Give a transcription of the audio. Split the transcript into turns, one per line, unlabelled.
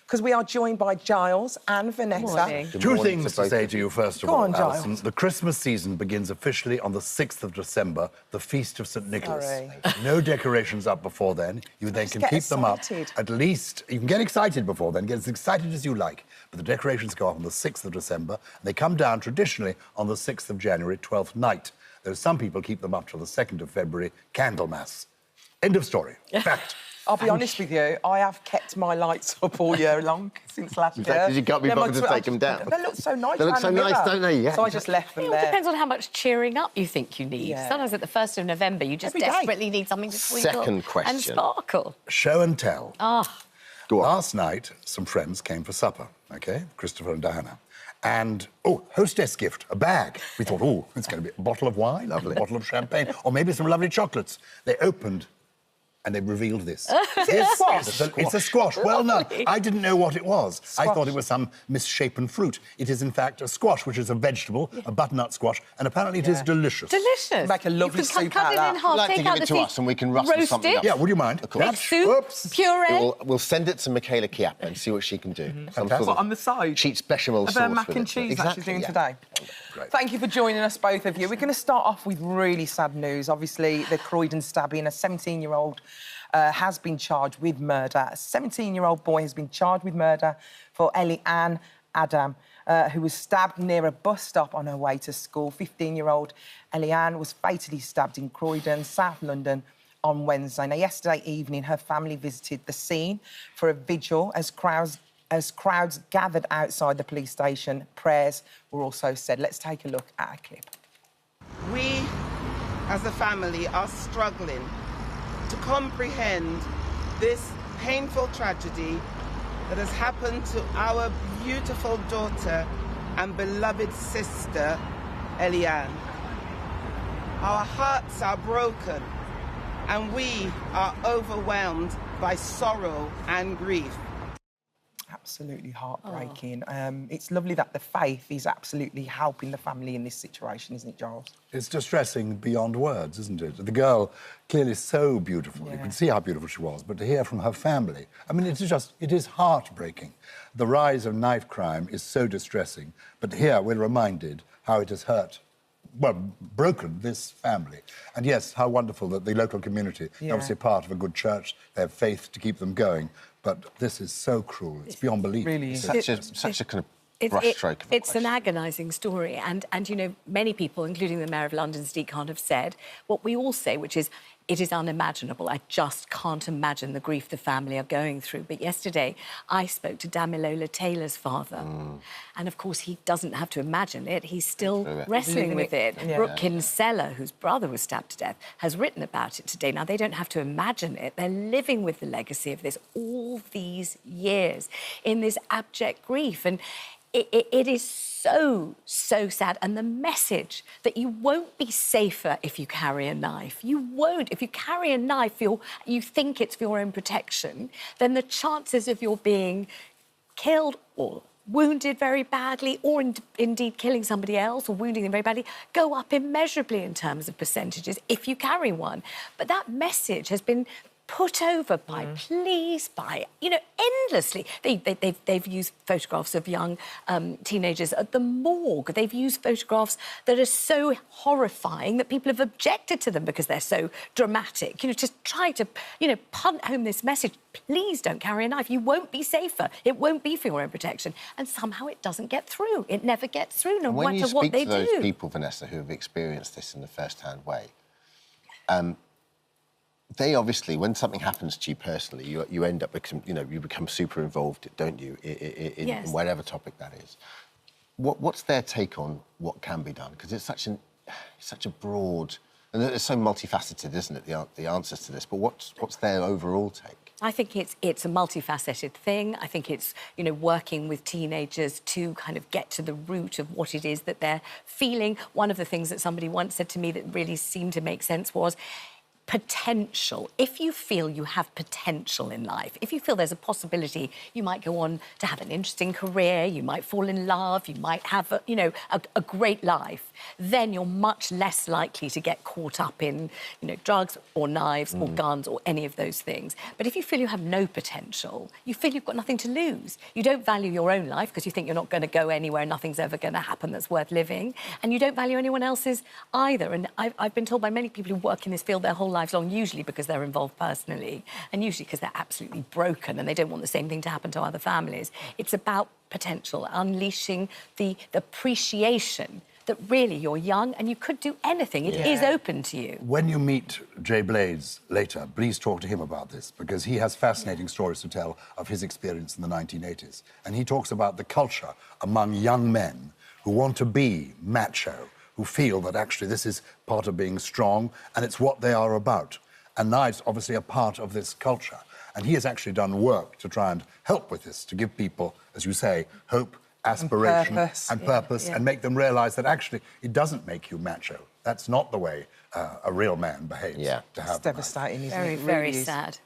because we are joined by Gyles and Vanessa.
Two things to say to you, first of
Go
all,
on, Gyles.
Alison. The Christmas season begins officially on the 6th of December, the Feast of St Nicholas.
Sorry.
No decorations up before then. You then can
get
keep them up.
excited.
At least, you can get excited before then, get as excited as you like. But the decorations go up on the 6th of December, and they come down traditionally on the 6th of January, 12th night. Though some people keep them up till the 2nd of February, Candlemas. End of story. Fact.
I'll be honest with you, I have kept my lights up all year long since last year.
Because you can't be bothered to take them down.
They look so nice.
They look so nice, don't they? Yeah.
So I just left them
It all
there.
depends on how much cheering up you think you need.
Yeah.
Sometimes at the 1st of November, you just
Every day.
desperately need something to twinkle
Second question.
and sparkle.
Show and tell.
Ah,
Go on.
Last night, some friends came for supper, OK? Christopher and Diana. And, oh, hostess gift, a bag. We thought, oh, it's going to be a bottle of wine,
Lovely.
a bottle of champagne, or maybe some lovely chocolates. They opened and they revealed this. It's a squash. Well, no, I didn't know what it was. I thought it was some misshapen fruit. It is, in fact, a squash, which is a vegetable, a butternut squash, and apparently it is delicious.
delicious.
Make a lovely
you can
soup
cut
out
it
of
in
that.
half,
You'd like to
take
give
out
it
the
to
seed,
us and we can rustle
roast
something
it,
up.
Yeah, would you mind?
Of course.
make soup,
Whoops.
puree.
We'll send it to Michaela Chiappa and see what she can do. Some
Fantastic.
What, on the side?
cheats bechamel
Of
sauce
her mac
with
and
it.
cheese that she's doing today.
Great.
Thank you for joining us, both of you. We're going to start off with really sad news. Obviously, the Croydon stabbing. A 17-year-old has been charged with murder. A 17-year-old boy has been charged with murder for Elianne Andam, who was stabbed near a bus stop on her way to school. 15-year-old Elianne was fatally stabbed in Croydon, South London, on Wednesday. Now, yesterday evening, her family visited the scene for a vigil as crowds gathered outside the police station. Prayers were also said. Let's take a look at a clip.
We, as a family, are struggling to comprehend this painful tragedy that has happened to our beautiful daughter and beloved sister, Elianne. Our hearts are broken and we are overwhelmed by sorrow and grief.
Absolutely heartbreaking. It's lovely that the faith is absolutely helping the family in this situation, isn't it, Giles?
It's distressing beyond words, isn't it? The girl, clearly so beautiful. You can see how beautiful she was, but to hear from her family, I mean, it is heartbreaking. The rise of knife crime is so distressing, but here we're reminded how it has hurt, well, broken this family. And yes, how wonderful that the local community, obviously part of a good church, they have faith to keep them going, but this is so cruel. It's beyond belief.
Really is.
Such a kind of brushstroke of
It's an agonising story, and you know, many people, including the Mayor of London, Sadiq Khan, have said what we all say, which is, it is unimaginable. I just can't imagine the grief the family are going through. But yesterday, I spoke to Damilola Taylor's father, and of course, he doesn't have to imagine it. He's still wrestling with it. Brooke Kinsella, whose brother was stabbed to death, has written about it today. Now, they don't have to imagine it. They're living with the legacy of this all these years in this abject grief. And it is so, so sad. And the message that you won't be safer if you carry a knife. You won't. If you carry a knife, you think it's for your own protection, then the chances of your being killed or wounded very badly, or indeed killing somebody else or wounding them very badly, go up immeasurably in terms of percentages if you carry one. But that message has been put over by police, by, you know, endlessly. They've used photographs of young teenagers at the morgue. They've used photographs that are so horrifying that people have objected to them because they're so dramatic. You know, just try to, you know, punt home this message. Please don't carry a knife. You won't be safer. It won't be for your own protection. And somehow it doesn't get through. It never gets through, no matter what they do.
When you speak to those people, Vanessa, who have experienced this in a first-hand way, they obviously, when something happens to you personally, you end up, you become super involved, don't you, in whatever topic that is. What's their take on what can be done? Because it's such a broad, and it's so multifaceted, isn't it, the answers to this? But what's their overall take?
I think it's a multifaceted thing. I think it's, you know, working with teenagers to kind of get to the root of what it is that they're feeling. One of the things that somebody once said to me that really seemed to make sense was, potential. If you feel you have potential in life, if you feel there's a possibility you might go on to have an interesting career, you might fall in love, you might have, a great life, then you're much less likely to get caught up in, drugs or knives or guns or any of those things. But if you feel you have no potential, you feel you've got nothing to lose. You don't value your own life because you think you're not going to go anywhere, nothing's ever going to happen that's worth living, and you don't value anyone else's either. And I've been told by many people who work in this field their whole lives long, usually because they're involved personally, and usually because they're absolutely broken and they don't want the same thing to happen to other families. It's about potential, unleashing the appreciation that really you're young and you could do anything. It is open to you.
When you meet Jay Blades later, please talk to him about this, because he has fascinating stories to tell of his experience in the 1980s. And he talks about the culture among young men who want to be macho, who feel that actually this is part of being strong and it's what they are about. And knives obviously are part of this culture. And he has actually done work to try and help with this, to give people, as you say, hope, aspiration and purpose, and make them realise that actually it doesn't make you macho. That's not the way a real man behaves.
To have it's devastating, isn't it?
Very, very sad.